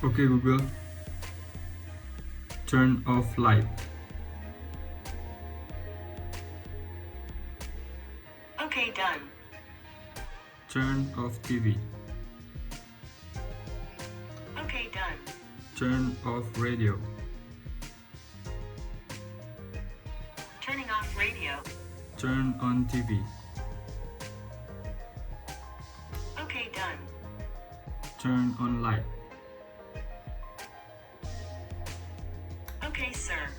Okay, Google, turn off light. Okay, done. Turn off TV. Okay, done. Turn off radio. Turning off radio. Turn on TV. Okay, done. Turn on light. Okay, sir.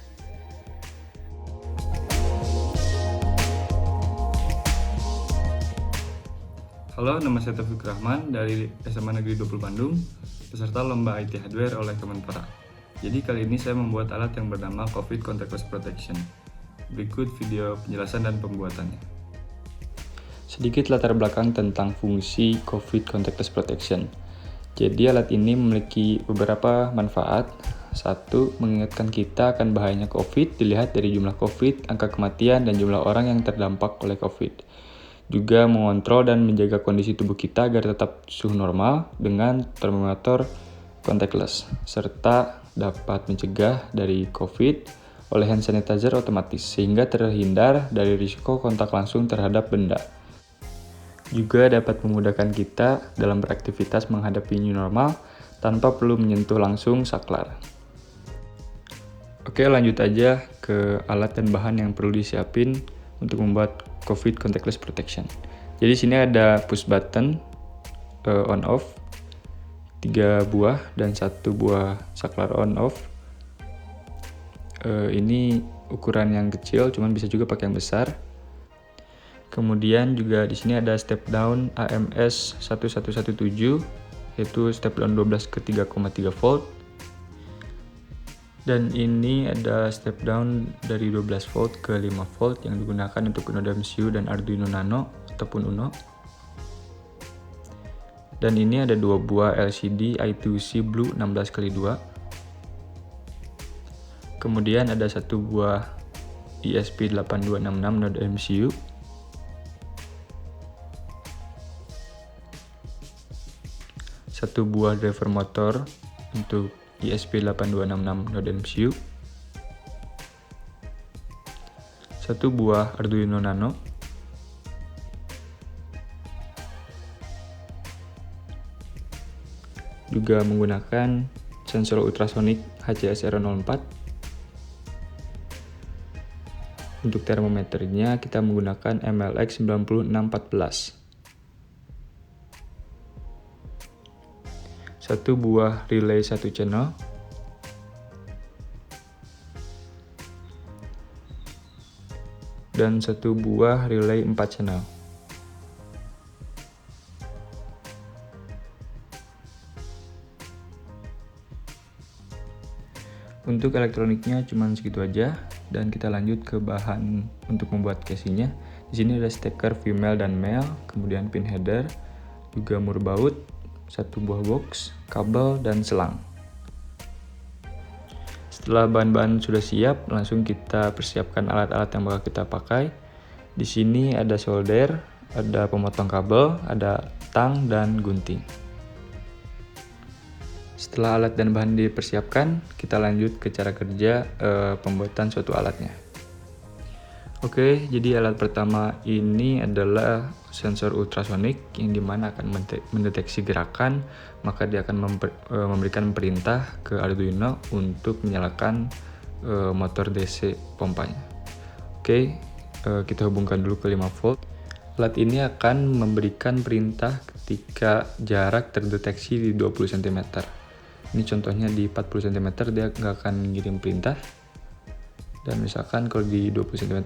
Halo, nama saya Taufik Rahman dari SMA Negeri 20 Bandung, peserta Lomba IT Hardware oleh Kemenpora. Jadi kali ini saya membuat alat yang bernama COVID Contactless Protection. Berikut video penjelasan dan pembuatannya. Sedikit latar belakang tentang fungsi COVID Contactless Protection. Jadi alat ini memiliki beberapa manfaat. Satu, mengingatkan kita akan bahayanya COVID dilihat dari jumlah COVID, angka kematian, dan jumlah orang yang terdampak oleh COVID. Juga mengontrol dan menjaga kondisi tubuh kita agar tetap suhu normal dengan termometer contactless, serta dapat mencegah dari COVID oleh hand sanitizer otomatis, sehingga terhindar dari risiko kontak langsung terhadap benda. Juga dapat memudahkan kita dalam beraktivitas menghadapi new normal tanpa perlu menyentuh langsung saklar. Oke, lanjut aja ke alat dan bahan yang perlu disiapin untuk membuat COVID Contactless Protection. Jadi sini ada push button on off 3 buah dan 1 buah saklar on off. Ini ukuran yang kecil, cuman bisa juga pakai yang besar. Kemudian juga di sini ada step down AMS 1117, yaitu step down 12 ke 3,3 volt. Dan ini ada step down dari 12 volt ke 5 volt yang digunakan untuk Uno MCU dan Arduino Nano ataupun Uno. Dan ini ada 2 buah LCD I2C Blue 16x2. Kemudian ada 1 buah ESP8266 Node MCU. Satu buah driver motor untuk ESP8266 Node MCU. 1 buah Arduino Nano. Juga menggunakan sensor ultrasonic HCS-R04. Untuk termometernya kita menggunakan MLX 9614. 1 buah relay 1 channel. Dan 1 buah relay 4 channel. Untuk elektroniknya cuma segitu aja, dan kita lanjut ke bahan untuk membuat casingnya. Di sini ada steker female dan male, kemudian pin header, juga mur baut, 1 buah box, kabel, dan selang. Setelah bahan-bahan sudah siap, langsung kita persiapkan alat-alat yang bakal kita pakai. Di sini ada solder, ada pemotong kabel, ada tang, dan gunting. Setelah alat dan bahan dipersiapkan, kita lanjut ke cara kerja pembuatan suatu alatnya. Oke, jadi alat pertama ini adalah sensor ultrasonik yang dimana akan mendeteksi gerakan, maka dia akan memberikan perintah ke Arduino untuk menyalakan motor DC pompanya. Oke, kita hubungkan dulu ke 5 volt. Alat ini akan memberikan perintah ketika jarak terdeteksi di 20 cm. Ini contohnya di 40 cm dia nggak akan ngirim perintah. Dan misalkan kalau di 20 cm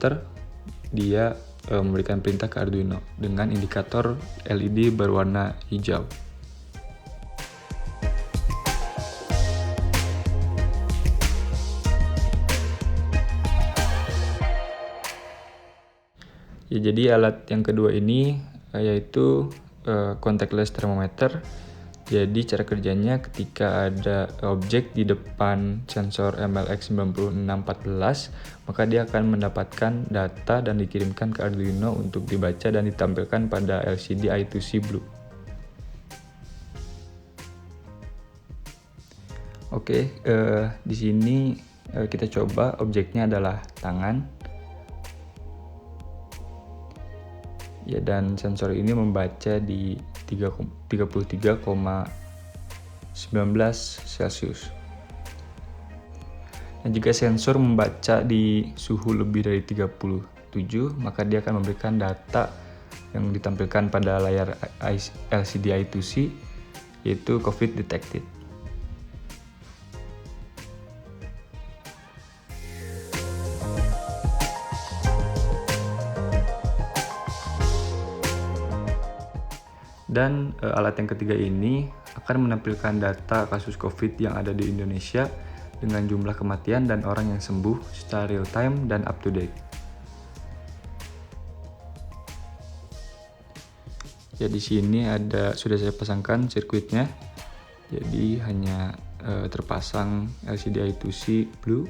dia memberikan perintah ke Arduino dengan indikator LED berwarna hijau. Ya, jadi alat yang kedua ini yaitu contactless thermometer. Jadi cara kerjanya ketika ada objek di depan sensor MLX 9614, maka dia akan mendapatkan data dan dikirimkan ke Arduino untuk dibaca dan ditampilkan pada LCD I2C Blue. Oke, di sini kita coba objeknya adalah tangan. Ya, dan sensor ini membaca di 33,19 Celcius. Dan jika sensor membaca di suhu lebih dari 37, maka dia akan memberikan data yang ditampilkan pada layar LCD I2C, yaitu COVID detected. Dan alat yang ketiga ini akan menampilkan data kasus COVID yang ada di Indonesia dengan jumlah kematian dan orang yang sembuh secara real time dan up to date. Ya, di sini sudah saya pasangkan sirkuitnya. Jadi hanya terpasang LCD I2C blue,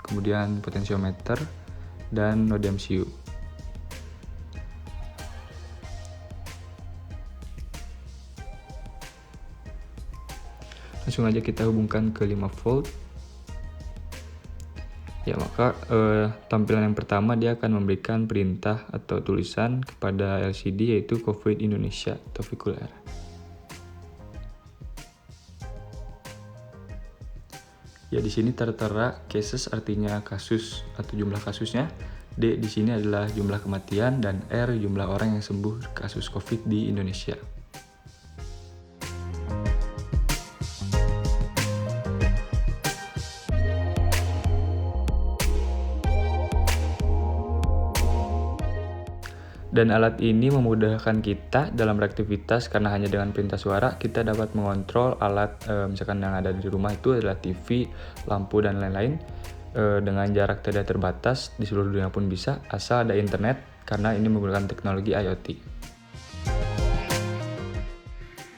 kemudian potensiometer dan node MCU. Langsung aja kita hubungkan ke 5 volt. Ya, maka tampilan yang pertama dia akan memberikan perintah atau tulisan kepada LCD, yaitu COVID Indonesia atau Vikuler. Ya, di sini tertera cases, artinya kasus atau jumlah kasusnya. D di sini adalah jumlah kematian, dan R jumlah orang yang sembuh kasus COVID di Indonesia. Dan alat ini memudahkan kita dalam beraktivitas karena hanya dengan perintah suara kita dapat mengontrol alat misalkan yang ada di rumah itu adalah TV, lampu, dan lain-lain dengan jarak tidak terbatas di seluruh dunia pun bisa, asal ada internet karena ini menggunakan teknologi IoT.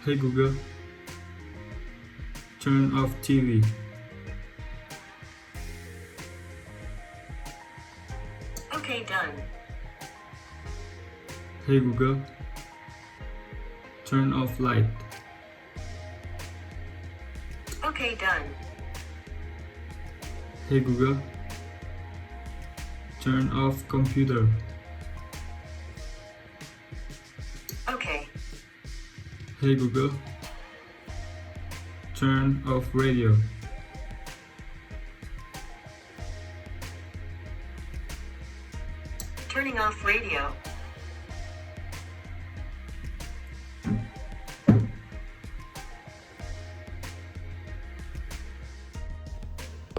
Hey Google, turn off TV. Okay, done. Hey Google, turn off light. Okay, done. Hey Google, turn off computer. Okay. Hey Google, turn off radio. Turning off radio.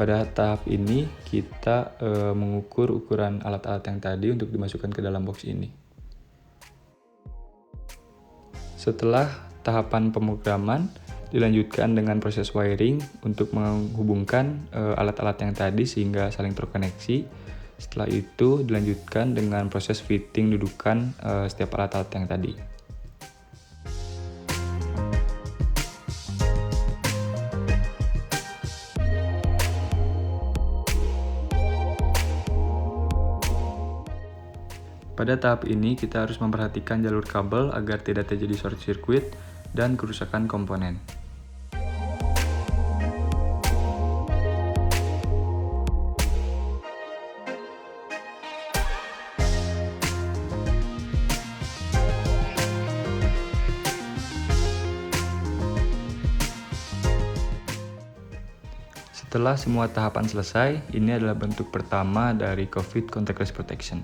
Pada tahap ini kita mengukur ukuran alat-alat yang tadi untuk dimasukkan ke dalam box ini. Setelah tahapan pemrograman, dilanjutkan dengan proses wiring untuk menghubungkan alat-alat yang tadi sehingga saling terkoneksi. Setelah itu dilanjutkan dengan proses fitting dudukan setiap alat-alat yang tadi. Pada tahap ini kita harus memperhatikan jalur kabel agar tidak terjadi short circuit dan kerusakan komponen. Setelah semua tahapan selesai, ini adalah bentuk pertama dari COVID Contactless Protection.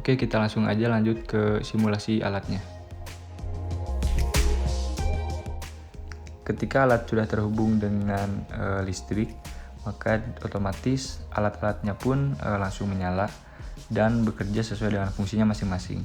Oke, kita langsung aja lanjut ke simulasi alatnya. Ketika alat sudah terhubung dengan listrik, maka otomatis alat-alatnya pun langsung menyala dan bekerja sesuai dengan fungsinya masing-masing.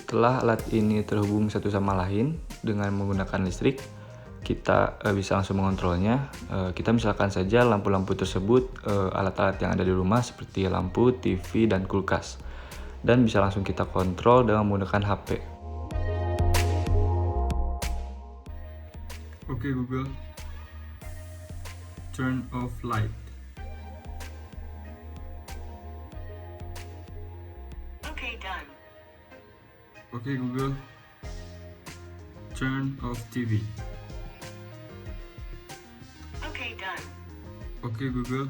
setelah alat ini terhubung satu sama lain dengan menggunakan listrik, kita bisa langsung mengontrolnya. Kita misalkan saja lampu-lampu tersebut alat-alat yang ada di rumah seperti lampu, TV, dan kulkas. Dan bisa langsung kita kontrol dengan menggunakan HP. Okay Google, turn off light. Okay, done. Okay Google, turn off TV. Okay, done. Okay Google,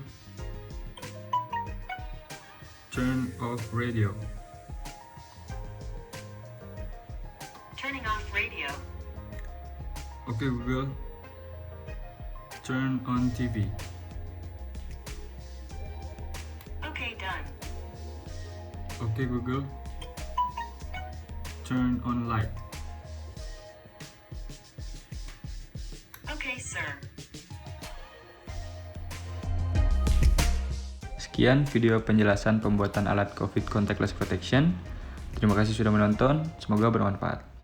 turn off radio. Turning off radio. Okay Google, turn on TV. Okay, done. Okay Google, turn on light. Okay, sir. Sekian video penjelasan pembuatan alat COVID Contactless Protection. Terima kasih sudah menonton, semoga bermanfaat.